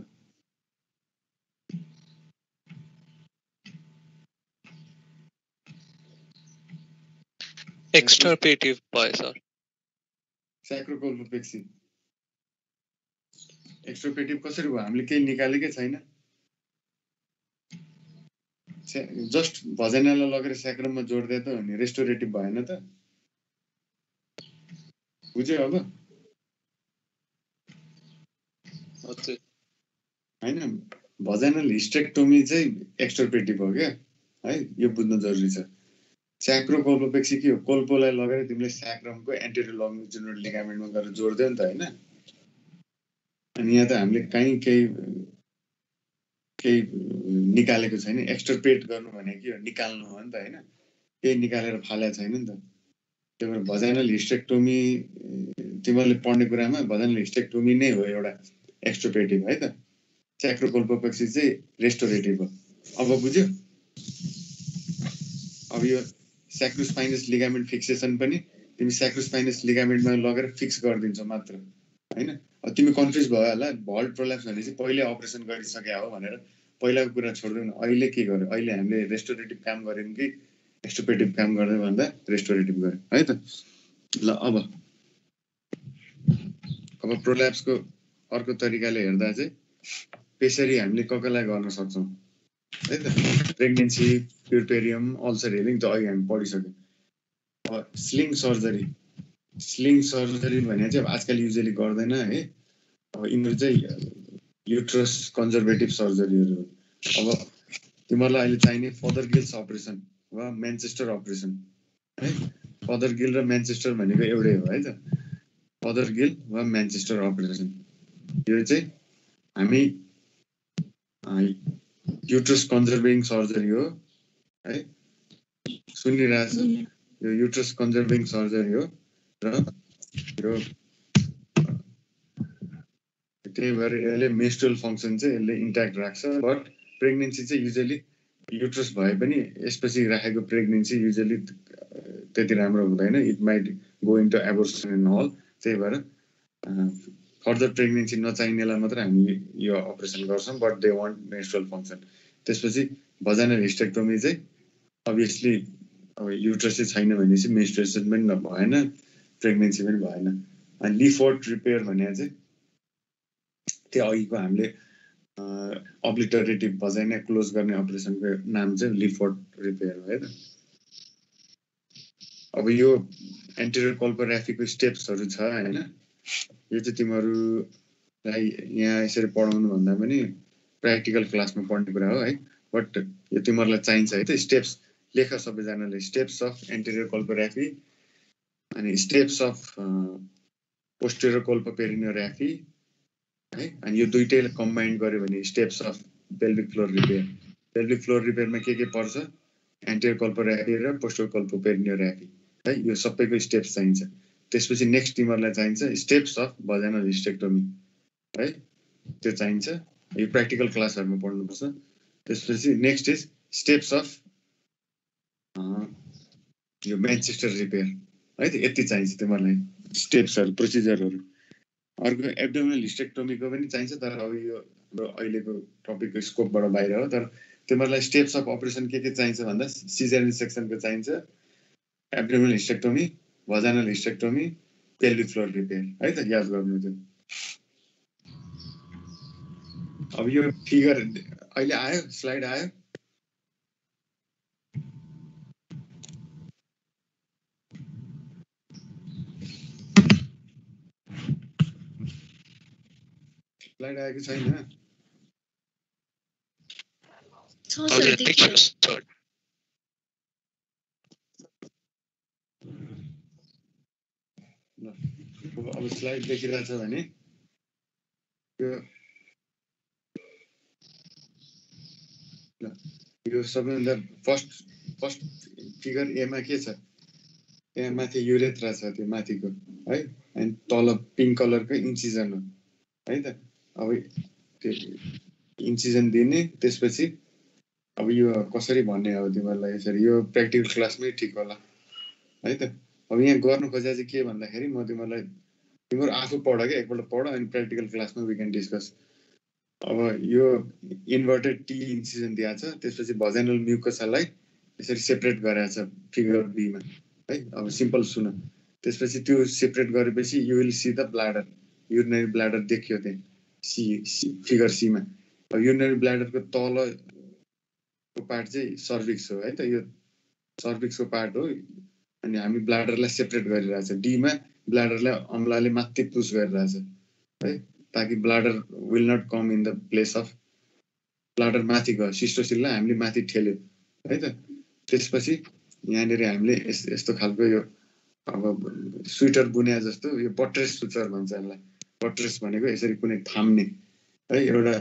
एक्सटर्पेटिभ भयो सर। स्याक्रोकोल्पोपेक्सी एक्सटर्पेटिभ कसरी भयो? हामीले केही निकालेकै छैन। जस्ट भजाइनालाई लगेर स्याक्रममा जोड्दै त भने रेस्टोरेटिभ भएन त? बुझ्यो अब? हजुर हैन, भजाइनल हिस्टेक्टोमी चाहिँ एक्सटर्पेटिभ हो क्या है, यो बुझ्नु जरुरी छ। स्याक्रोकोल्पोपेक्सी के हो? कोल्पोलाई लगेर तिमीले स्याक्रमको एन्टेरियर लङ्गिट्युडिनल लिगामेन्टमा गएर जोड्दै नि त हैन। अनि यहाँ त हामीले कहीँ केही निकालेको छैन। एक्सटर्पेट गर्नु भने के हो? निकाल्नु हो नि त हैन, केही निकालेर फालेको छैन नि त। त्यही भएर भजाइनल हिस्टेक्टोमी तिमीहरूले पढ्ने कुरामा भजाइनल हिस्टेक्टोमी नै हो एउटा एक्सटर्पेटिभ है त। स्याक्रोकोल्पोपेक्सी चाहिँ रेस्टोरेटिभ हो। अब बुझ्यो? अब यो स्याक्रोस्पाइनस लिगामेन्ट फिक्सेसन पनि तिमी स्याक्रोस्पाइनस लिगामेन्टमा लगेर फिक्स गरिदिन्छौ मात्र हैन। अब तिमी कन्फ्युज भयो होला, भल्ट प्रोल्याप्स भने चाहिँ पहिले अपरेसन गरिसक्या हो भनेर पहिलाको कुरा छोड्दैन। अहिले के गर्यो? अहिले हामीले रेस्टोरेटिभ काम गर्यौँ कि एक्सटर्पेटिभ काम गर्दै भन्दा रेस्टोरेटिभ गर्यो है त। ल अब प्रोल्याप्सको अर्को तरिकाले हेर्दा चाहिँ पेसरी हामीले कसलाई गर्न सक्छौँ है त। प्रेग्नेन्सी, प्युरपेरियम, अल्सर हेरिङ त अघि हामी पढिसक्यौँ। अब स्लिङ सर्जरी भने चाहिँ अब आजकल युजली गर्दैन है। अब यिनीहरू चाहिँ युट्रस कन्जर्भेटिभ सर्जरीहरू हो। अब तिमीहरूलाई अहिले चाहिने फदर गिल्स अपरेसन वा म्यान्चेस्टर अपरेसन है। फदर गिल र म्यान्चेस्टर भनेको एउटै हो है त। फदर गिल वा म्यान्चेस्टर अपरेसन यो चाहिँ हामी युट्रस कन्जर्भिङ सर्जरी हो है। सुनिरहेछ? यो युट्रस कन्जर्भिङ सर्जरी हो र यो त्यही भएर यसले मेन्स्ट्रुअल फङ्सन चाहिँ यसले इन्ट्याक्ट राख्छ। बट प्रेग्नेन्सी चाहिँ युजली युट्रस भए पनि यसपछि राखेको प्रेग्नेन्सी युजली त्यति राम्रो हुँदैन। It might go into abortion and all. त्यही भएर फर्दर प्रेग्नेन्सी नचाहिनेलाई मात्र हामी यो अपरेसन गर्छौँ। But they want menstrual function. त्यसपछि भजाइनल हिस्टेक्टोमी चाहिँ अभियसली अब युट्रस चाहिँ छैन भनेपछि मेन्स्ट्रुएसन पनि भएन, प्रेग्नेन्सी पनि भएन। अनि लिफोर्ड रिपेयर भने चाहिँ त्यो अघिको हामीले अब्लिटरेटिभ भजाइना क्लोज गर्ने अपरेसनको नाम चाहिँ लिफोर्ड रिपेयर हो है त। अब यो एन्टेरियर कोल्पोग्राफीको स्टेप्सहरू छ हैन। यो चाहिँ तिमीहरूलाई यहाँ यसरी पढाउनु भन्दा पनि प्र्याक्टिकल क्लासमा पढ्ने कुरा हो है। बट यो तिमीहरूलाई चाहिन्छ है त। स्टेप्स लेख सबैजनाले। स्टेप्स अफ एन्टेरियर कोल्पोग्राफी अनि स्टेप्स अफ पोस्टेरियर कोल्पोपेरिनियोग्राफी है। अनि यो दुईटैले कम्बाइन गर्यो भने steps of pelvic floor repair. Pelvic floor रिपेयरमा के पर्छ? एन्टेरियर कोल्पोग्राफी र पोस्टेरियर कोल्पोपेरिनियोग्राफी है। यो सबैको स्टेप्स चाहिन्छ। त्यसपछि नेक्स्ट तिमीहरूलाई चाहिन्छ स्टेप्स अफ भजाइनल हिस्टेक्टोमी है, त्यो चाहिन्छ। यो प्र्याक्टिकल क्लासहरुमा पढ्नुपर्छ। त्यसपछि नेक्स्ट इज स्टेप्स अफ यो म्यान्चेस्टर रिपेयर है त। यति चाहिन्छ तिमीहरूलाई स्टेप्सहरु, प्रोसिजरहरु। अर्को एब्डोमिनल हिस्टेक्टोमीको पनि चाहिन्छ, तर अब यो हाम्रो अहिलेको टपिकको स्कोपबाट बाहिर हो। तर तिमीहरूलाई स्टेप्स अफ अपरेसन के चाहिन्छ भन्दा सिजरियन सेक्सनको चाहिन्छ, abdominal hysterectomy, vaginal hysterectomy, pelvic floor repair है त, याद गर्नु त्यो। अब यो फिगर अहिले आयो, स्लाइड आयो। स्लाइड आएको छैन? हजुर देखियो सर। अब स्लाइड देखिरहेछ भने यो सबैभन्दा फर्स्ट फिगर एमा के छ? यहाँ माथि युरेथ्रा छ, त्यो माथिको है, अनि तल पिङ्क कलरको इन्सिजन हो है त। अब त्यो इन्सिजन दिने, त्यसपछि अब यो कसरी भन्ने हो तिमीहरूलाई यसरी, यो प्र्याक्टिकल क्लासमै ठिक होला है त। अब यहाँ गर्नु खोजेको चाहिँ के भन्दाखेरि म तिमीहरूलाई, तिमीहरू आफू पढ क्या, एकपल्ट पढ अनि प्र्याक्टिकल क्लासमा वी क्यान डिस्कस। अब यो इन्भर्टेड टी इन्सिजन दिएको छ, त्यसपछि भजाइनल म्युकोसालाई यसरी सेपरेट गरेको छ फिगर बीमा है। अब सिम्पल सुन, त्यसपछि त्यो सेपरेट गरेपछि you will see the bladder, urinary bladder देखियो त्यहाँ फिगर सीमा। अब युरिनरी ब्ल्याडरको तलको पार्ट चाहिँ सर्भिक्स हो है त, यो सर्भिक्सको पार्ट हो। अनि हामी ब्ल्याडरलाई सेपरेट गरिरहेछ, डीमा ब्ल्याडरलाई अम्लाले माथि पुस गरिरहेछ है, ताकि bladder will not come in the place of, bladder माथि गयो, सिस्टोसिललाई हामीले माथि ठेल्यो है त। त्यसपछि यहाँनिर हामीले यस्तो खालको यो अब स्वेटर बुने जस्तो यो बट्रेस सुचर भन्छ यसलाई। बट्रेस भनेको यसरी कुनै थाम्ने है। एउटा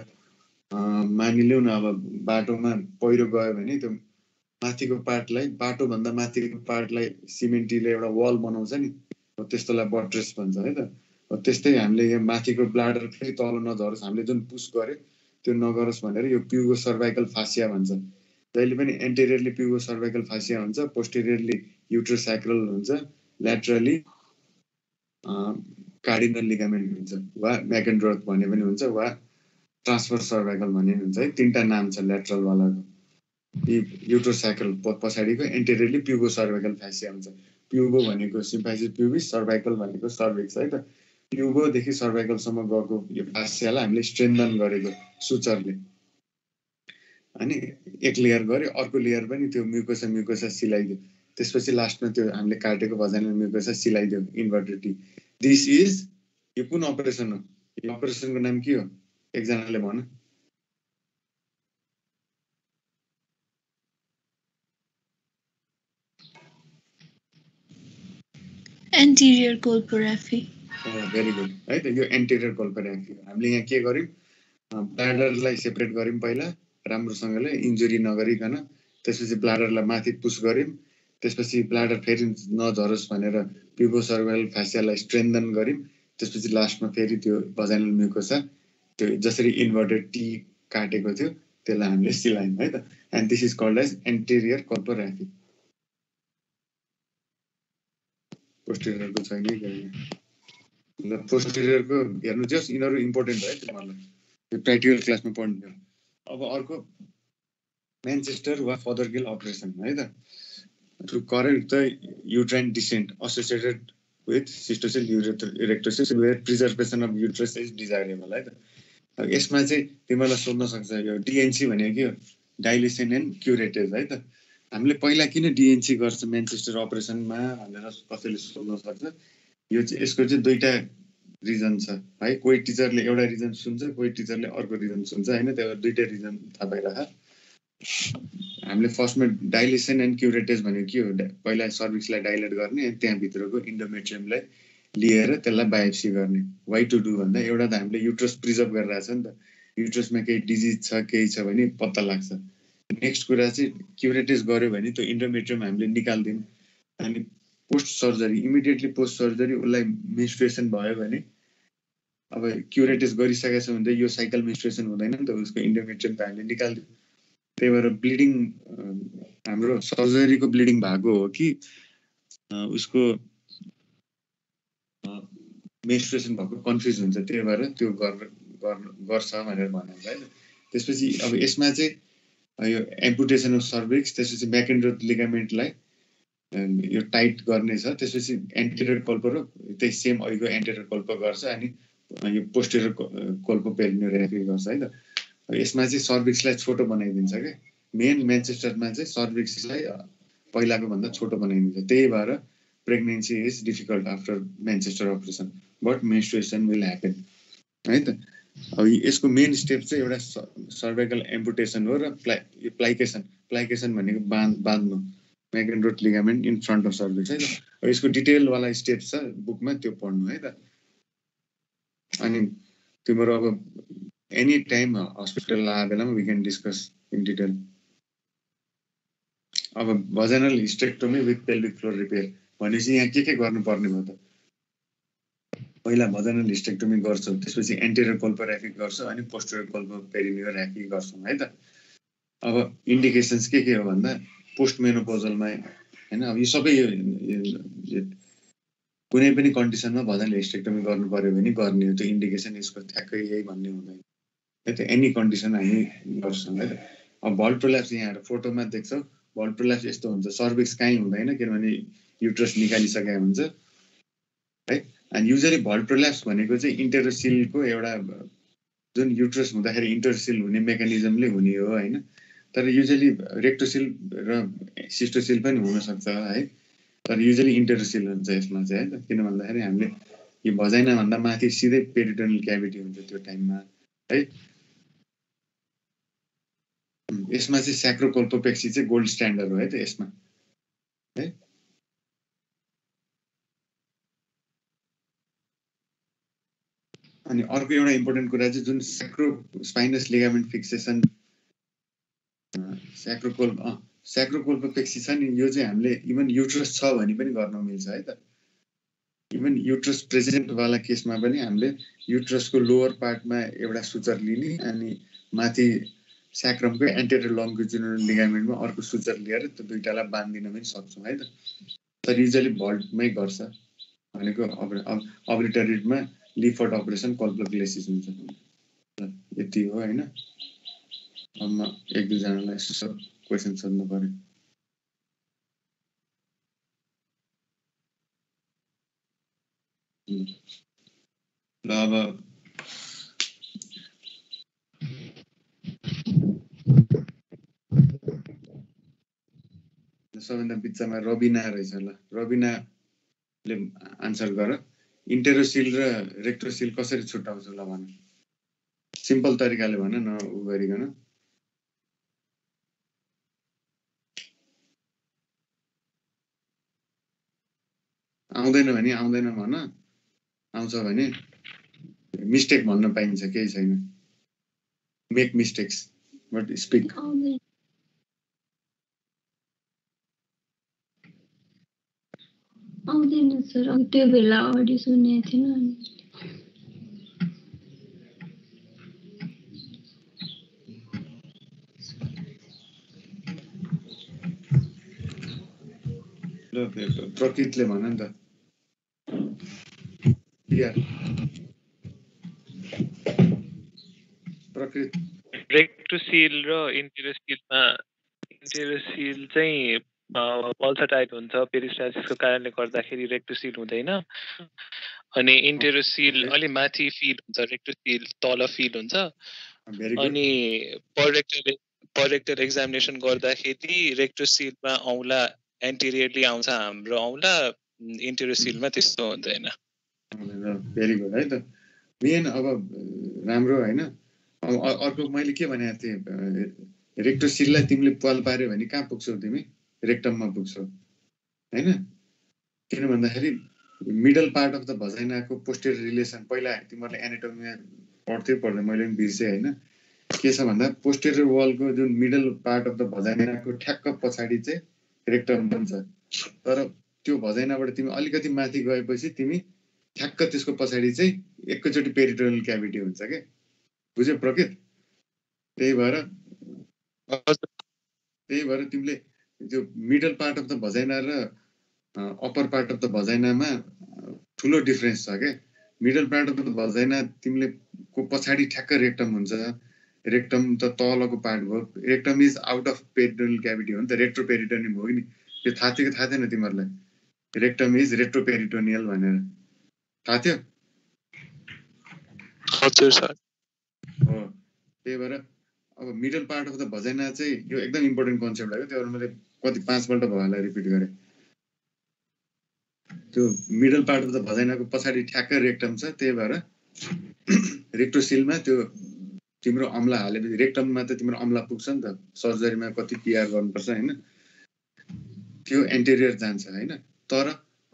मानिलिउँ न, अब बाटोमा पहिरो गयो भने त्यो माथिको पार्टलाई, बाटोभन्दा माथिको पार्टलाई सिमेन्टीले एउटा वाल बनाउँछ नि, त्यस्तोलाई बट्रेस भन्छ है त। त्यस्तै हामीले यहाँ माथिको ब्ल्याडर फेरि तल नझरोस्, हामीले जुन पुस गर्यो त्यो नगरोस् भनेर यो प्युगो सर्भाइकल फासिया भन्छ। जहिले पनि एन्टेरियरली प्युगो सर्भाइकल फासिया हुन्छ, पोस्टेरियरली युट्रोसैक्रल हुन्छ, ल्याटरली कार्डिनल लिगामेन्ट हुन्छ, वा म्याकेन्ड्रोथ भन्ने पनि हुन्छ, वा ट्रान्सफर सर्भाइकल भन्ने पनि हुन्छ है। तीनटा नाम छ ल्याटरल वालाको। युट्रोसैक्रल पछाडिको एन्टेरियरली प्युगो सर्भाइकल फासिया हुन्छ। प्युगो भनेको सिम्फाइसिस प्युबिस, सर्भाइकल भनेको सर्भिक्स है त। प्युगोदेखि सर्भाइकलसम्म गएको यो फासियालाई हामीले स्ट्रेन्थन गरेको सुचरले, अनि एक लेयर गऱ्यो, अर्को लेयर पनि त्यो म्युकोसा सिलाइदियो, त्यसपछि लास्टमा त्यो हामीले काटेको vaginal म्युकोसा सिलाइदियो inverted T. This is, यो कुन अपरेसन हो? यो अपरेसनको नाम के हो? एकजनाले भन। एन्टिरियर कोल्पोग्राफी। भेरी गुड है त, यो एन्टेरियर कोल्पोग्राफी। हामीले यहाँ के गर्यौँ, ब्ल्याडरलाई सेपरेट गर्यौँ पहिला राम्रोसँगले, इन्जुरी नगरिकन। त्यसपछि ब्ल्याडरलाई माथि पुस गर्यौँ, त्यसपछि ब्ल्याडर फेरि नझरोस् भनेर प्युगो सर्भाइकल फासियालाई स्ट्रेन्थन गर्यौँ। त्यसपछि लास्टमा फेरि त्यो भजाइनल म्युकोसा, त्यो जसरी इन्भर्टेड टी काटेको थियो त्यसलाई हामीले सिलायौँ है त। And this is called as anterior colporrhaphy. पोस्टेरियरको छैन कि पोस्टेरियरको हेर्नु चाहिँ यिनीहरू इम्पोर्टेन्ट हो है तिमीहरूलाई, यो प्र्याक्टिकल क्लासमा पढ्ने हो। अब अर्को म्यानचेस्टर वा फदरगिल अपरेसन है त। To correct the uterine descent associated with cystocele इरेक्टोसिस where preservation of uterus is desirable है त। अब यसमा चाहिँ तिमीहरूलाई सोध्न सक्छ यो डिएनसी भनेको के हो? डाइलेसन एन्ड क्युरेटिभ है त। हामीले पहिला किन डिएनसी गर्छ म्यानचेस्टर अपरेसनमा भनेर कसैले सोध्न सक्छ। यो चाहिँ यसको चाहिँ दुईटा रिजन छ है। कोही टिचरले एउटा रिजन सुन्छ, कोही टिचरले अर्को रिजन सुन्छ होइन, त्यो दुईटा रिजन थाहा पाइराख। हामीले फर्स्टमा डाइलेसन एन्ड क्युरेटिभ भनेको के हो? पहिला सर्भिक्सलाई डाइलेट गर्ने, त्यहाँभित्रको इन्डोमेट्रियमलाई लिएर त्यसलाई बायोप्सी गर्ने। वाइ टु डु भन्दा एउटा त हामीले युट्रस प्रिजर्भ गरिरहेछ नि त, युट्रसमा केही डिजिज छ केही छ भने पत्ता लाग्छ। नेक्स्ट कुरा चाहिँ क्युरेटिभ गऱ्यो भने त्यो इन्डोमेट्रियम हामीले निकाल्दिउँ। अनि post surgery, immediately post surgery उसलाई मेन्स्ट्रुएसन भयो भने, अब क्युरेटिभ गरिसकेको छ भने त यो साइकल मेन्स्ट्रुएसन हुँदैन नि त, उसको इन्डोमेट्रियम त हामीले निकाल्दिउँ। त्यही भएर ब्लिडिङ, हाम्रो सर्जरीको ब्लिडिङ भएको हो कि उसको मेन्स्ट्रुएसन भएको कन्फ्युज हुन्छ, त्यही भएर त्यो गर्छ भनेर भनेको है। त्यसपछि अब यसमा चाहिँ यो एम्पुटेसन अफ सर्भिक्स, त्यसपछि म्याकेन्ड्रोथ लिगामेन्टलाई यो टाइट गर्ने छ, त्यसपछि एन्टेरियर कल्प र त्यही सेम अघिको एन्टेरियर कल्प गर्छ, अनि यो पोस्टेरियर कल्प पेरिनियर एफेक्ट गर्छ है त। यसमा चाहिँ सर्भिक्सलाई छोटो बनाइदिन्छ क्या, मेन म्यान्चेस्टरमा चाहिँ सर्भिक्सलाई पहिलाको भन्दा छोटो बनाइदिन्छ। त्यही भएर pregnancy is difficult after Manchester operation, but menstruation will happen है त। अब यसको मेन स्टेप चाहिँ एउटा सर्भाइकल एम्पुटेसन हो र प्लाइकेसन भनेको बाँध्नु Mackenrodt ligament in front of cervix है त। यसको डिटेलवाला स्टेप छ बुकमा, त्यो पढ्नु है त। अनि तिम्रो अब एनी टाइम हस्पिटल आए बेलामा we can discuss in detail. अब vaginal hysterectomy with pelvic floor repair भनेपछि यहाँ के गर्नुपर्ने भयो त? पहिला भजाइनल हिस्टेक्टोमी गर्छौँ, त्यसपछि एन्टेरियर कल्पोराफिक गर्छौँ, अनि पोस्टेरियर कल्पो पेरिनियर ह्याफिक गर्छौँ है त। अब इन्डिकेसन्स के हो भन्दा पोस्ट मेनोपोजलमा हैन, अब यो सबै कुनै पनि कन्डिसनमा भजाइनल हिस्टेक्टोमी गर्नु पर्यो भने गर्ने हो, त्यो इन्डिकेसन यसको ठ्याक्कै यही भन्ने हुँदैन है त। एनी कन्डिसन हामी गर्छौँ है त। अब भल्भ प्रोल्याप्स यहाँ फोटोमा देख्छौँ, भल्भ प्रोल्याप्स यस्तो हुन्छ, सर्भिक्स कहीँ हुँदैन किनभने युट्रस निकालिसकेको हुन्छ है। अनि युजली भल्भ प्रोल्याप्स भनेको चाहिँ इन्टेरोसिलको एउटा जुन युट्रस हुँदाखेरि इन्टरसिल हुने मेकानिजमले हुने हो हैन। तर युजली रेक्टोसिल र सिस्टोसिल पनि हुनसक्छ है, तर युजली इन्टरसिल हुन्छ यसमा चाहिँ है त। किन भन्दाखेरि हामीले यो भजाइना भन्दा माथि सिधै पेरिटोनियल क्याभिटी हुन्छ त्यो टाइममा है। यसमा चाहिँ स्याक्रोकोल्पोपेक्सी चाहिँ गोल्ड स्ट्यान्डर्ड हो है त यसमा है। अनि अर्को एउटा इम्पोर्टेन्ट कुरा चाहिँ जुन स्पाइनस लिगामेन्ट फिक्सेसन स्याक्रोकोल्पोपेक्सी छ नि, यो चाहिँ हामीले इभन युट्रस छ भने पनि गर्न मिल्छ है त। इभन युट्रस प्रेजेन्टवाला केसमा पनि हामीले युट्रसको लोवर पार्टमा एउटा सुचर लिने अनि माथि स्याक्रमको एन्टेरियर लङ्गिट्युडिनल लिगामेन्टमा अर्को सुचर लिएर त्यो दुईटालाई बाँधिदिन पनि सक्छौँ है त। तर युजली भल्टमै गर्छ भनेको अब्लिटरेटमा लिफर्ट अपरेसन कल्पोग्लेसिस हुन्छ। यति हो हैन। अब म एक दुईजनालाई यसो क्वेसन सोध्नु पर्यो। ल अब सबैभन्दा बिचमा रबिना रहेछ। ल रबिनाले आन्सर गर, इन्टेरोसिल र रेक्टोसिल कसरी छुट्याउँछ ल भन, सिम्पल तरिकाले भन न उ गरिकन। आउँदैन भने आउँदैन भन, आउँछ भने मिस्टेक भन्न पाइन्छ, केही छैन। Make mistakes but speak. आउँदैन सर, त्यो बेला अडियो सुनेको थिएन। ल प्रकृतले भन नि त। प्रकृत रेक्टोसिल र इन्टेरोसिल चाहिँ पल्साटाइट हुन्छ, पेरिस्टासिसको कारणले गर्दाखेरि रेक्टोसिल हुँदैन। अनि इन्टेरोसिल अलि माथि फिल हुन्छ, रेक्टोसिल तल फिल हुन्छ। अनि पररेक्टल एक्जामिनेसन गर्दाखेरि रेक्टोसिलमा औँला एन्टेरियरली आउँछ हाम्रो औँला, इन्टेरोसिलमा त्यस्तो हुँदैन। भेरी गुड है त। मेन अब राम्रो हैन। अब अर्को मैले के भनेको थिएँ, रेक्टोसिललाई तिमीले पाल पार्यो भने कहाँ पुग्छौ तिमी? रेक्टममा पुग्छौ हैन। किन भन्दाखेरि मिडल पार्ट अफ द भजाइनाको पोस्टेरियर रिलेसन पहिला तिमीहरूले एनाटोमीमा पढ्थ्यो पढ्दै, मैले पनि बिर्सेँ हैन। के छ भन्दा पोस्टेरियर वलको जुन मिडल पार्ट अफ द भजाइनाको ठ्याक्क पछाडि चाहिँ रेक्टम हुन्छ। तर त्यो भजाइनाबाट तिमी अलिकति माथि गएपछि तिमी ठ्याक्क त्यसको पछाडि चाहिँ एकैचोटि पेरिटोनियल क्याभिटी हुन्छ के, बुझ्यौ प्रकृत? त्यही भएर तिमीले त्यो मिडल पार्ट अफ द भजाइना र अप्पर पार्ट अफ द भजाइनामा ठुलो डिफरेन्स छ के। मिडल पार्ट अफ द भजाइना तिमीले को पछाडि ठ्याक्क रेक्टम हुन्छ, रेक्टम त तलको पार्ट भयो, rectum is out of peritoneal cavity हो नि त, रेट्रोपेरिटोनियम हो नि, यो थाहा थियो कि थाहा थिएन तिमीहरूलाई? रेक्टम इज रेट्रोपेरिटोनियल भनेर थाहा थियो? हजुर सर। हो, त्यही भएर अब मिडल पार्ट अफ द भजाइना चाहिँ यो एकदम इम्पोर्टेन्ट कन्सेप्ट लाग्यो, त्यही भएर मैले कति 5 पल्ट भयो होला रिपिट गरेँ। त्यो मिडल पार्ट अफ द भजाइनाको पछाडि ठ्याक्कै रेक्टम छ, त्यही भएर रेक्टोसिलमा त्यो तिम्रो अम्ला हालेपछि रेक्टममा त तिम्रो अम्ला पुग्छ नि त, सर्जरीमा कति पिआर गर्नुपर्छ होइन, त्यो एन्टेरियर जान्छ होइन। तर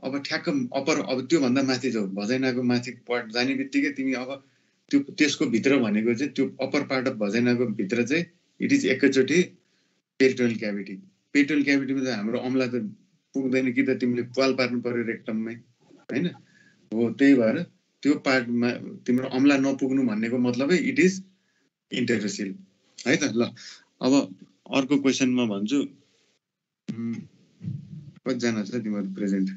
अब ठ्याक्क अप्पर, अब त्योभन्दा माथि जाऊ, भजाइनाको माथि पार्ट जाने बित्तिकै तिमी अब त्यो त्यसको भित्र भनेको चाहिँ त्यो अप्पर पार्ट अफ भजाइनाको भित्र चाहिँ इट इज एकैचोटि पेरिटोनियल क्याभिटी। पेरिटोनियल क्याभिटीमा त हाम्रो अम्ला त पुग्दैन कि त, तिमीले पाल पार्नु पर्यो रेक्टममै होइन। हो, त्यही भएर त्यो पार्टमा तिम्रो अम्ला नपुग्नु भन्नेको मतलबै इट इज इन्टेरोसिल है त। ल अब अर्को क्वेसन म भन्छु, कतिजना छ तिमीहरू प्रेजेन्ट?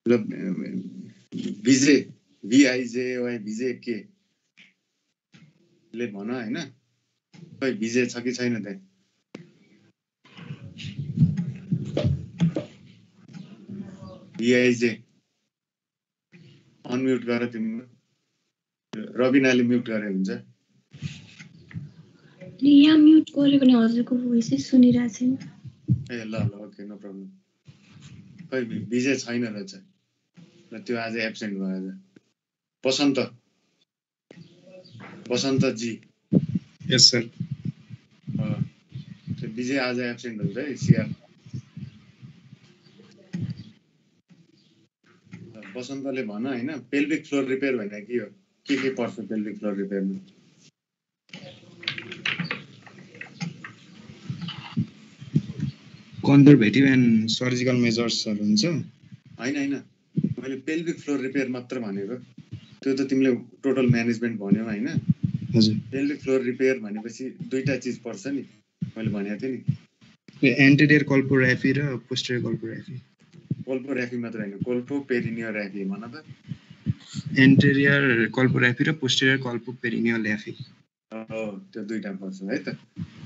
ल विजय, VIJY विजय के ले भन होइन, खै विजय छ कि छैन त्यहाँ? VIJ अनम्युट गर तिम्रो, रबिनाले म्युट गरे हुन्छ। यहाँ म्युट गर्यो भने हजुरको भोइस सुनिरहेको छैन। ए ल ल ओके, नो प्रब्लम। खै विजय छैन रहेछ, र त्यो आज एब्सेन्ट भयो आज। बसन्त जी। यस सर। त्यो विजय आज एब्सेन्ट हुन्छ है, सिआर। बसन्तले भन होइन, पेल्भिक फ्लोर रिपेयर भने के हो, के पर्छ पेल्भिक फ्लोर रिपेयरमा? कन्जर्भेटिभ एन्ड सर्जिकल मेजर्सहरू हुन्छ होइन, मैले पेल्भिक फ्लोर रिपेयर मात्र भनेको, त्यो त तिमीले टोटल म्यानेजमेन्ट भन्यौ होइन। हजुर, पेल्भिक फ्लोर रिपेयर भनेपछि दुईटा चिज पर्छ नि, मैले भनेको थिएँ नि, एन्टेरियर कल्पोराफी र पोस्टेरियर कल्पोराफी। कोल्पोराफी मात्र होइन, कोल्पोपेरिनियोराफी भन त। एन्टेरियर कल्पोराफी र पोस्टेरियर कल्पोपेरिनियोराफी। हो, त्यो दुईटा पर्छ है त।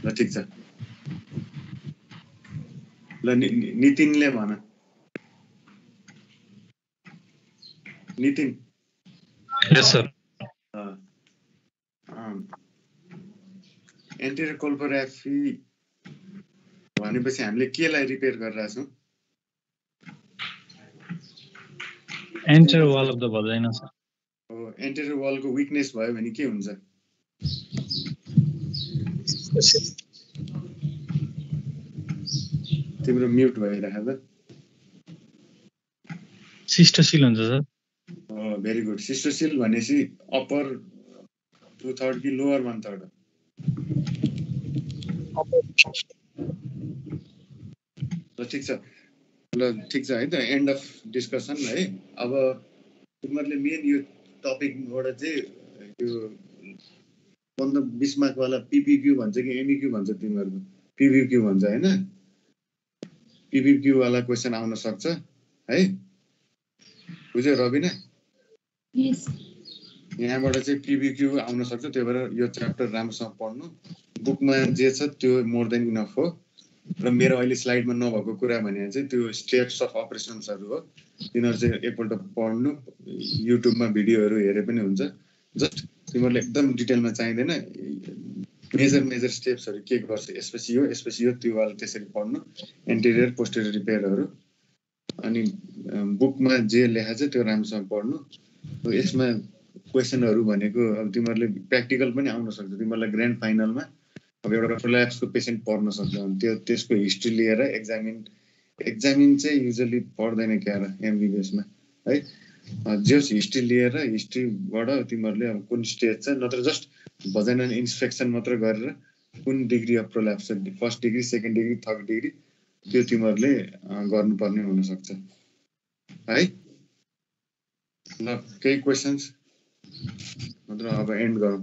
ल ठिक छ। ल नितिनले भन। नितिन। यस सर। एन्टेरियर कल्पोराफी भनेपछि हामीले केलाई रिपेयर गरिरहेको छौँ? Interior wall of the भजाइना sir. हो, एन्टेरियर वालको विकनेस भयो भने के हुन्छ? तिम्रो म्युट भइरहेको त। सिस्टोसिल हुन्छ सर। हो, भेरी गुड। सिस्टोसिल भनेपछि अप्पर 2/3 कि लोअर 1/3? ल ठिक छ, है त, एन्ड अफ डिस्कसन है। अब तिमीहरूले मेन यो टपिकबाट चाहिँ यो 15-20 मार्कवाला PPQ भन्छ कि MEQ भन्छ, तिमीहरूको PPQ भन्छ होइन, PPQ वाला क्वेसन आउन सक्छ है, बुझ्यो रबिना? यहाँबाट चाहिँ PPQ आउन सक्छ, त्यही भएर यो च्याप्टर राम्रोसँग पढ्नु। बुकमा जे छ त्यो मोर देन इनफ हो, र मेरो अहिले स्लाइडमा नभएको कुरा भने चाहिँ त्यो स्टेप्स अफ अपरेसन्सहरू हो, तिनीहरू चाहिँ एकपल्ट पढ्नु, युट्युबमा भिडियोहरू हेरे पनि हुन्छ। जस्ट तिमीहरूले एकदम डिटेलमा चाहिँदैन, मेजर स्टेप्सहरू के गर्छ, यसपछि यो त्यो वाला त्यसरी पढ्नु, एन्टेरियर पोस्टेरियर रिपेयरहरू। अनि बुकमा जे लेखा छ त्यो राम्रोसँग पढ्नु। यसमा क्वेसनहरू भनेको अब तिमीहरूले प्र्याक्टिकल पनि आउन सक्छ, तिमीहरूलाई ग्रान्ड फाइनलमा अब एउटा प्रोल्याप्सको पेसेन्ट पढ्न सक्छ भने त्यो त्यसको हिस्ट्री लिएर एक्जामिन चाहिँ युजली पढ्दैन क्या र MBBSमा है। जस हिस्ट्री लिएर हिस्ट्रीबाट तिमीहरूले अब कुन स्टेज छ, नत्र जस्ट भजाइनल इन्स्पेक्सन मात्र गरेर कुन डिग्री अफ प्रोल्याप्स छ, first degree, second degree, third degree, त्यो तिमीहरूले गर्नुपर्ने हुनसक्छ है। ल केही क्वेसन्स नत्र अब एन्ड गरौँ।